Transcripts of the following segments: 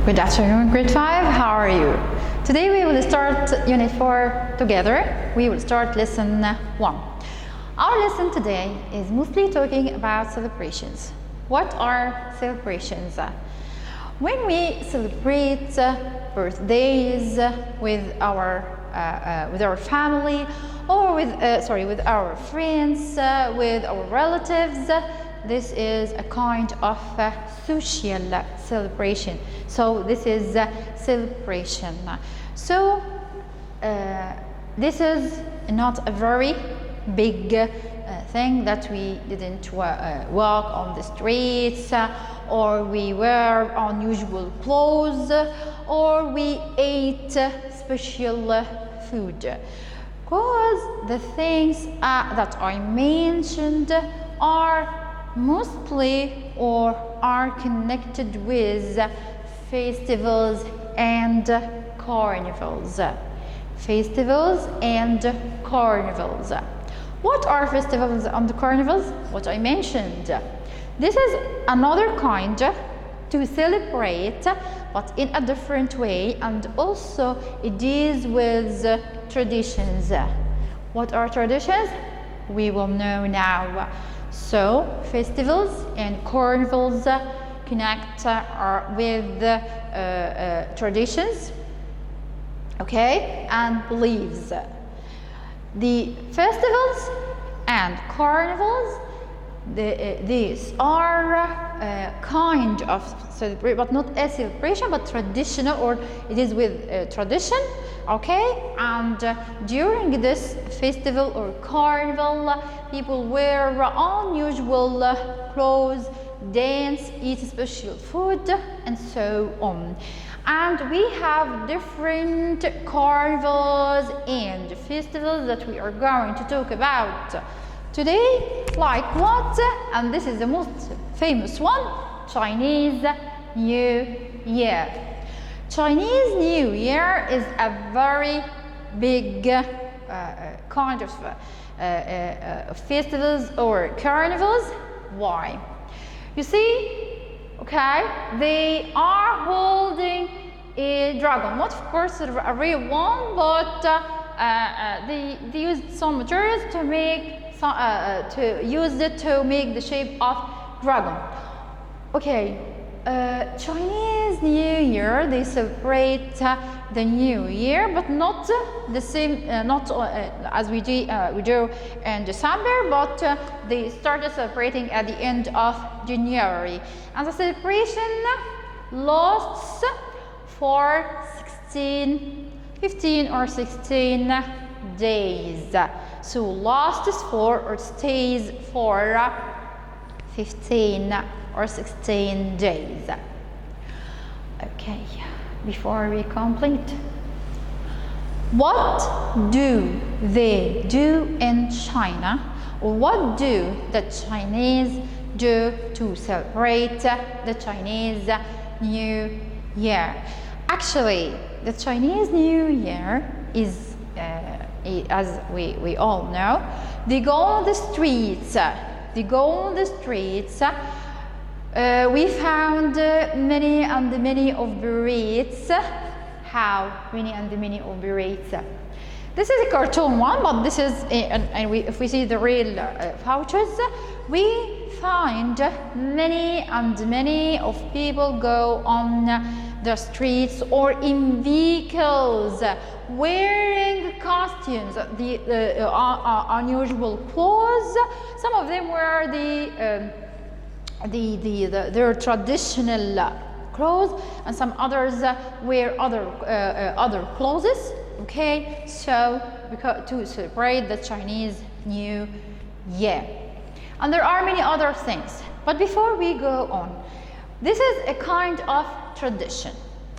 Good afternoon, grade 5. How are you? Today we will start unit 4 together. We will start lesson 1. Our lesson today is mostly talking about celebrations. What are celebrations? When we celebrate birthdays with our family or with our friends, with our relatives, this is a kind of social celebration. So this is a celebration. So this is not a very big thing that we didn't walk on the streets, or we wear unusual clothes, or we ate special food. Because the things that I mentioned are mostly or are connected with festivals and carnivals. Festivals and carnivals. What are festivals and carnivals? What I mentioned. This is another kind to celebrate, but in a different way, and also it deals with traditions. What are traditions? We will know now. So, festivals and carnivals connect with traditions, okay, and beliefs. The festivals and carnivals, these are kind of celebration, but not a celebration, but traditional, or it is with tradition, okay? And during this festival or carnival, people wear unusual clothes, dance, eat special food, and so on. And we have different carnivals and festivals that we are going to talk about today, like what? And this is the most famous one, Chinese New Year. Chinese New Year is a very big kind of festivals or carnivals. Why? You see, okay, they are holding a dragon, not of course a real one, but they used some materials to make to make the shape of dragon. Okay, Chinese New Year, they celebrate the New Year, but not the same, not as we do in December, but they started celebrating at the end of January. And the celebration lasts for 15 or 16 days. So lasts for or stays for 15 or 16 days. Okay, before we complete, what do they do in China? Or what do the Chinese do to celebrate the Chinese New Year? Actually, the Chinese New Year is as we all know, they go on the streets. We found many of berettes. How many and many of berettes? This is a cartoon one, but this is, if we see the real pouches, we find many of people go on the streets or in vehicles wearing costumes, the unusual clothes. Some of them wear their traditional clothes, and some others wear other clothes. Okay, so to celebrate the Chinese New Year, and there are many other things. But before we go on, this is a kind of tradition.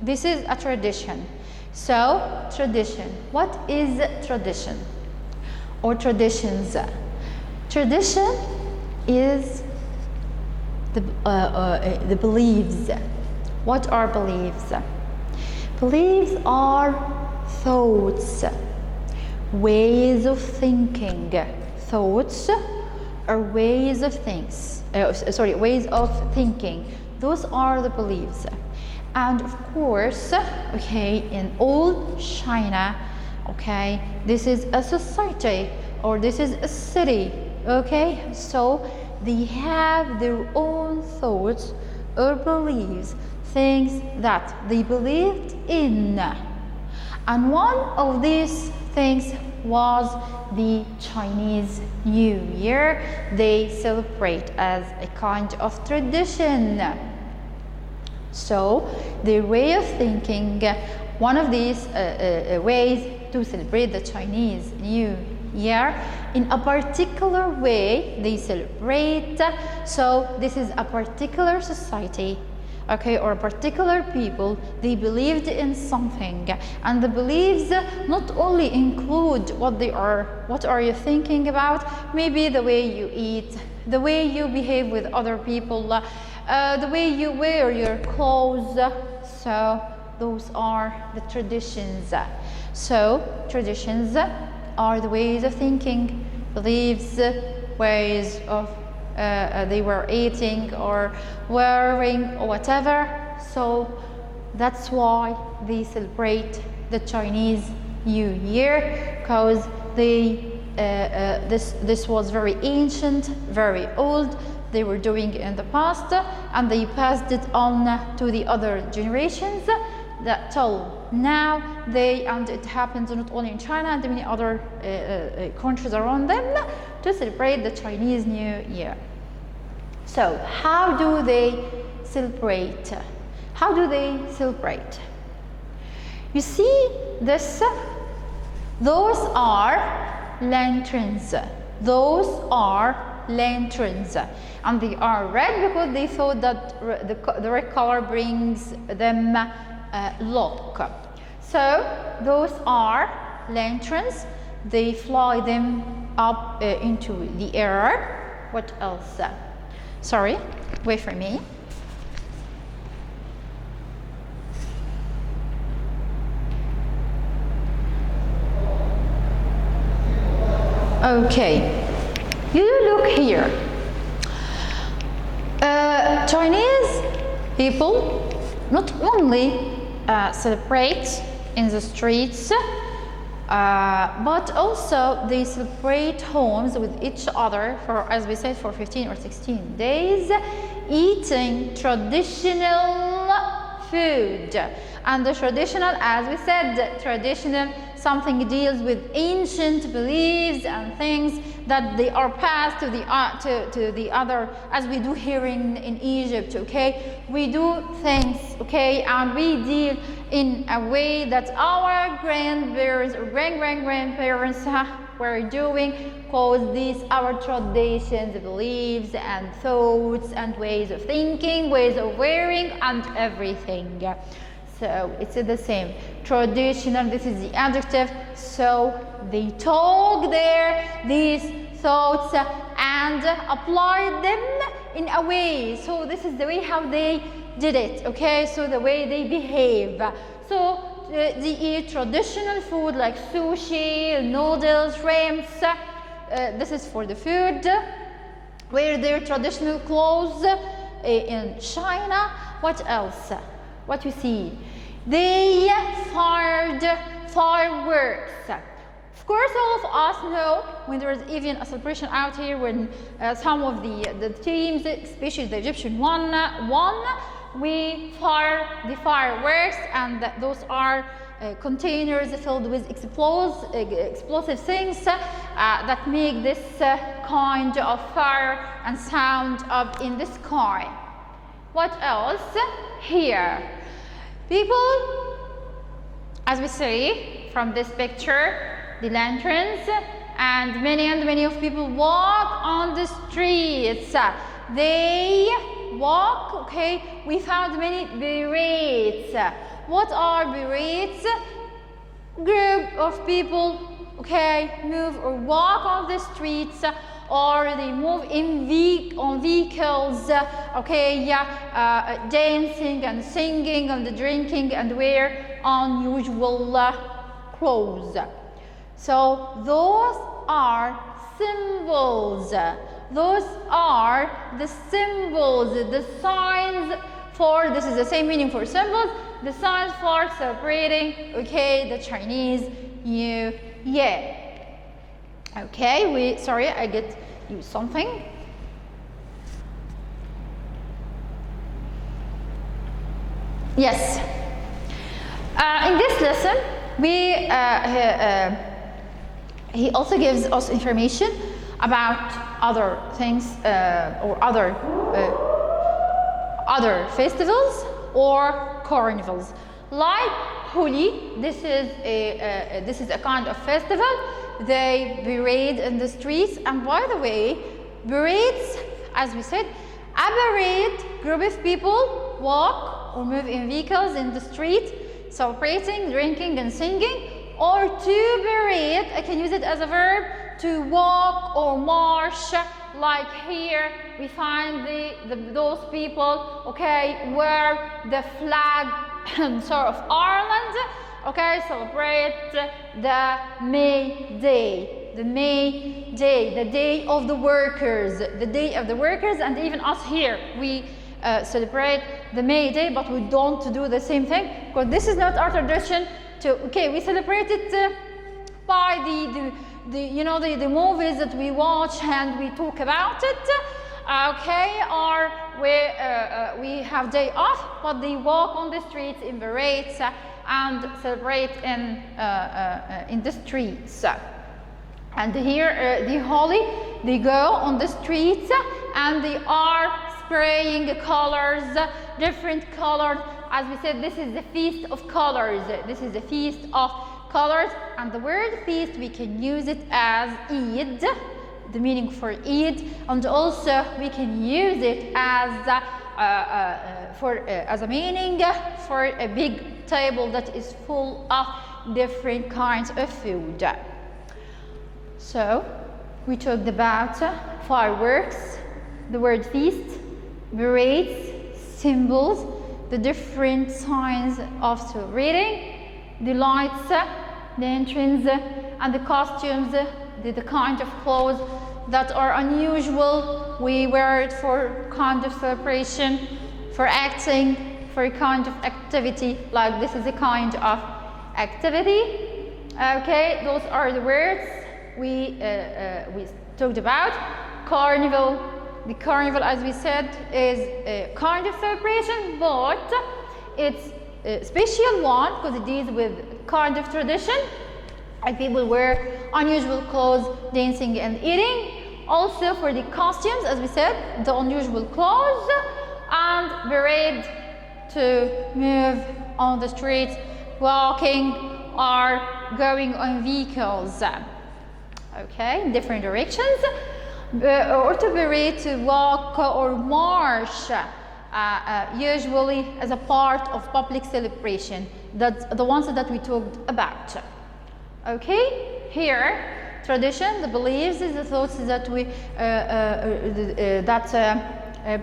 This is a tradition. So, tradition. What is tradition or traditions? Tradition is the beliefs. What are beliefs? Beliefs are thoughts, ways of thinking. Thoughts are ways of things. Ways of thinking. Those are the beliefs. And of course, okay, in old China, okay, this is a society or this is a city, okay, so they have their own thoughts or beliefs, things that they believed in. And one of these things was the Chinese New Year. They celebrate as a kind of tradition. So their way of thinking, one of these ways to celebrate the Chinese New Year, in a particular way they celebrate. So this is a particular society, okay, or particular people. They believed in something, and the beliefs not only include what are you thinking about, maybe the way you eat, the way you behave with other people, the way you wear your clothes. So those are the traditions. So traditions are the ways of thinking, beliefs, ways of they were eating or wearing or whatever. So that's why they celebrate the Chinese New Year, because this was very ancient, very old. They were doing it in the past, and they passed it on to the other generations that till now and it happens not only in China and many other countries around them, to celebrate the Chinese New Year. So how do they celebrate? How do they celebrate? You see this? Those are lanterns. Those are lanterns, and they are red because they thought that the red color brings them luck. So those are lanterns. They fly them up into the air. What else? Sorry, wait for me. Okay, you look here. Chinese people not only celebrate in the streets, but also they celebrate homes with each other for, as we said, for 15 or 16 days, eating traditional food. And the traditional, as we said, traditional, something deals with ancient beliefs and things that they are passed to the other, as we do here in Egypt, okay? We do things, okay, and we deal in a way that our grandparents or grandparents were doing, because these are traditions, beliefs and thoughts and ways of thinking, ways of wearing and everything. So it's the same. Traditional, this is the adjective. So they took these thoughts and applied them in a way. So this is the way how they did it, okay? So the way they behave. So they eat traditional food like sushi, noodles, shrimps. This is for the food. Wear their traditional clothes in China. What else? What you see? They fired fireworks. Of course, all of us know when there is even a celebration out here, when some of the teams, especially the Egyptian one, we fire the fireworks, and those are containers filled with explosive things that make this kind of fire and sound up in the sky. What else? Here, people, as we see from this picture, the lanterns, and many of people walk on the streets. They walk, okay? We found many berets. What are berets? Group of people, okay, move or walk on the streets, or they move on vehicles, okay, dancing and singing and drinking and wear unusual clothes. So those are symbols. Those are the symbols, the signs for, this is the same meaning for symbols, the signs for celebrating, okay, the Chinese New Year. Okay, sorry, I get you something. Yes. In this lesson, he also gives us information about other things or other festivals or carnivals, like Holi. This is a kind of festival. They parade in the streets, and by the way, parades, as we said, a parade, group of people walk or move in vehicles in the street, celebrating, drinking, and singing. Or to parade, I can use it as a verb, to walk or march. Like here, we find those people, okay, wear the flag of Ireland, okay, celebrate the May Day, the Day of the Workers, and even us here, we celebrate the May Day, but we don't do the same thing, because this is not our tradition. We celebrate it by the movies that we watch and we talk about it, okay, or we have day off, but they walk on the streets in parades and celebrate in the streets. And here, the Holi, they go on the streets and they are spraying colors, different colors. As we said, this is the feast of colors. This is the feast of colors, and the word feast, we can use it as Eid, the meaning for Eid, and also we can use it as a meaning for a big table that is full of different kinds of food. So we talked about fireworks, the word feast, parades, symbols, the different signs of celebrating, the lights, the entrance, and the costumes, the kind of clothes that are unusual. We wear it for kind of celebration, for acting, for a kind of activity, like this is a kind of activity. Okay, those are the words we talked about. Carnival. The carnival, as we said, is a kind of celebration, but it's a special one because it deals with kind of tradition, and people wear unusual clothes, dancing and eating. Also for the costumes, as we said, the unusual clothes, and parade, to move on the streets, walking or going on vehicles, okay, in different directions. Or to parade, to walk or march, usually as a part of public celebration. That's the ones that we talked about. Okay, here, tradition, the beliefs, the thoughts that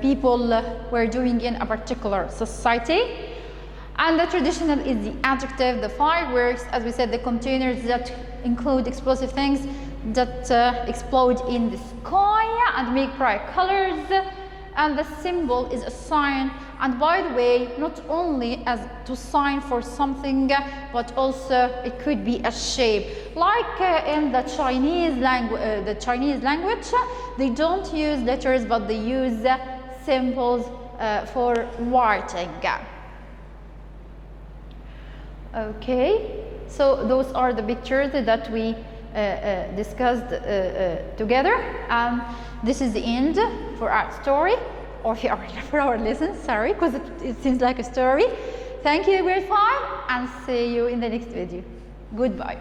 people were doing in a particular society. And the traditional is the adjective, the fireworks, as we said, the containers that include explosive things that explode in the sky and make bright colors. And the symbol is a sign, and by the way, not only as to sign for something, but also it could be a shape. Like in the Chinese language, they don't use letters, but they use symbols for writing. Okay, so those are the pictures that we discussed together. This is the end for our story, or for our lesson, sorry, because it seems like a story. Thank you, grade 5, and see you in the next video. Goodbye.